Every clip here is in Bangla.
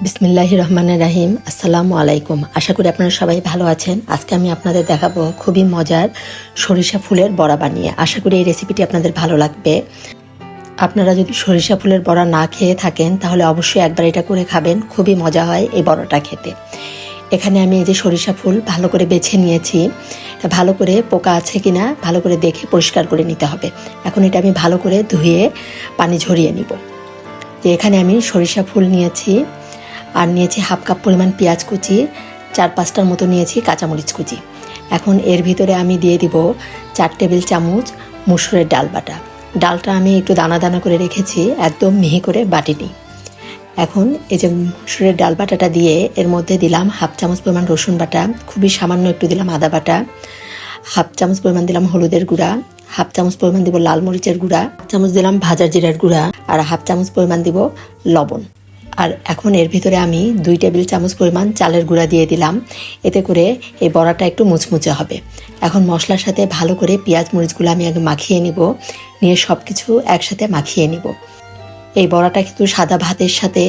বিসমিল্লাহির রহমানির রহিম। আসসালামু আলাইকুম। আশা করি আপনারা সবাই ভালো আছেন। আজকে আমি আপনাদের দেখাবো খুবই মজার সরিষা ফুলের বড়া বানিয়ে। আশা করি এই রেসিপিটি আপনাদের ভালো লাগবে। আপনারা যদি সরিষা ফুলের বড়া না খেয়ে থাকেন তাহলে অবশ্যই একবার এটা করে খাবেন, খুবই মজা হয় এই বড়াটা খেতে। এখানে আমি এই যে সরিষা ফুল ভালো করে বেছে নিয়েছি। ভালো করে পোকা আছে কিনা ভালো করে দেখে পরিষ্কার করে নিতে হবে। এখন এটা আমি ভালো করে ধুয়ে পানি ঝরিয়ে নিব। যে এখানে আমি সরিষা ফুল নিয়েছি, আর নিয়েছি হাফ কাপ পরিমাণ পেঁয়াজ কুচি, 4-5টার মতো নিয়েছি কাঁচামরিচ কুচি। এখন এর ভিতরে আমি দিয়ে দিব 4 টেবিল চামচ মসুরের ডাল বাটা। ডালটা আমি একটু দানা দানা করে রেখেছি, একদম মিহি করে বাটিনি। এখন এই যে মসুরের ডাল বাটাটা দিয়ে এর মধ্যে দিলাম হাফ চামচ পরিমাণ রসুন বাটা, খুবই সামান্য একটু দিলাম আদা বাটা, হাফ চামচ পরিমাণ দিলাম হলুদের গুঁড়া, হাফ চামচ পরিমাণ দিব লাল মরিচের গুঁড়া, চামচ দিলাম ভাজা জিরার গুঁড়া, আর হাফ চামচ পরিমাণ দিব লবণ। আর এখন এর ভিতরে আমি 2 টেবিল চামচ পরিমাণ চালের গুঁড়া দিয়ে দিলাম। এতে করে এই বড়াটা একটু মুচমুচে হবে। এখন মশলার সাথে ভালো করে পেঁয়াজ মরিচগুলো আমি আগে মাখিয়ে নিব, নিয়ে সব কিছু একসাথে মাখিয়ে নিব। এই বড়াটা কিন্তু সাদা ভাতের সাথে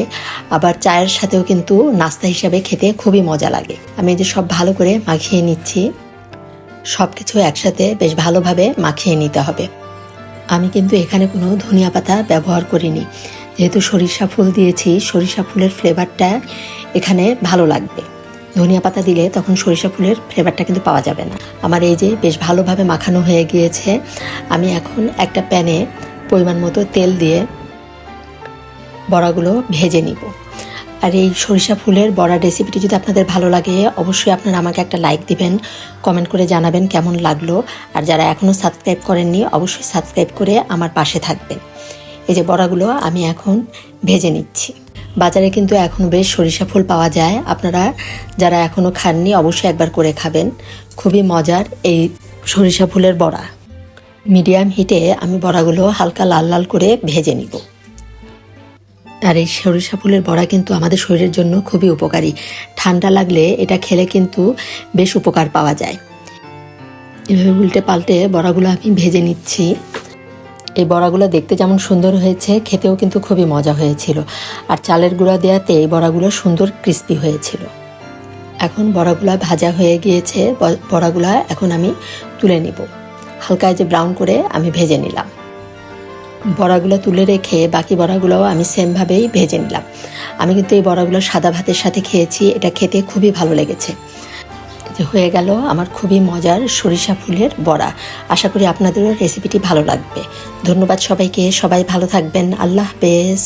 আবার চায়ের সাথেও কিন্তু নাস্তা হিসাবে খেতে খুবই মজা লাগে। আমি এই যে সব ভালো করে মাখিয়ে নিচ্ছি। সব কিছু একসাথে বেশ ভালোভাবে মাখিয়ে নিতে হবে। আমি কিন্তু এখানে কোনো ধনিয়া পাতা ব্যবহার করিনি, যেহেতু সরিষা ফুল দিয়েছি, সরিষা ফুলের ফ্লেভারটা এখানে ভালো লাগবে। ধনিয়া পাতা দিলে তখন সরিষা ফুলের ফ্লেভারটা কিন্তু পাওয়া যাবে না। আমার এই যে বেশ ভালোভাবে মাখানো হয়ে গিয়েছে। আমি এখন একটা প্যানে পরিমাণ মতো তেল দিয়ে বড়াগুলো ভেজে নিব। আর এই সরিষা ফুলের বড়া রেসিপিটি যদি আপনাদের ভালো লাগে অবশ্যই আপনারা আমাকে একটা লাইক দিবেন, কমেন্ট করে জানাবেন কেমন লাগলো। আর যারা এখনও সাবস্ক্রাইব করেননি অবশ্যই সাবস্ক্রাইব করে আমার পাশে থাকবেন। এই যে বড়াগুলো আমি এখন ভেজে নিচ্ছি। বাজারে কিন্তু এখন বেশ সরিষা ফুল পাওয়া যায়, আপনারা যারা এখনও খাননি অবশ্যই একবার করে খাবেন। খুবই মজার এই সরিষা ফুলের বড়া। মিডিয়াম হিটে আমি বড়াগুলো হালকা লাল লাল করে ভেজে নিব। আর এই সরিষা ফুলের বড়া কিন্তু আমাদের শরীরের জন্য খুবই উপকারী। ঠান্ডা লাগলে এটা খেলে কিন্তু বেশ উপকার পাওয়া যায়। এভাবে উল্টে পাল্টে বড়াগুলো আমি ভেজে নিচ্ছি। এই বড়াগুলো দেখতে যেমন সুন্দর হয়েছে, খেতেও কিন্তু খুবই মজা হয়েছিল। আর চালের গুঁড়া দেওয়াতে এই বড়াগুলো সুন্দর ক্রিস্পি হয়েছিল। এখন বড়াগুলো ভাজা হয়ে গিয়েছে, বড়াগুলো এখন আমি তুলে নিব। হালকা যে ব্রাউন করে আমি ভেজে নিলাম। বড়াগুলো তুলে রেখে বাকি বড়াগুলোও আমি সেমভাবেই ভেজে নিলাম। আমি কিন্তু এই বড়াগুলো সাদা ভাতের সাথে খেয়েছি, এটা খেতে খুবই ভালো লেগেছে। হয়ে গেল আমার খুবই মজার সরিষা ফুলের বড়া। আশা করি আপনাদেরও রেসিপিটি ভালো লাগবে। ধন্যবাদ সবাইকে, সবাই ভালো থাকবেন। আল্লাহ হাফেজ।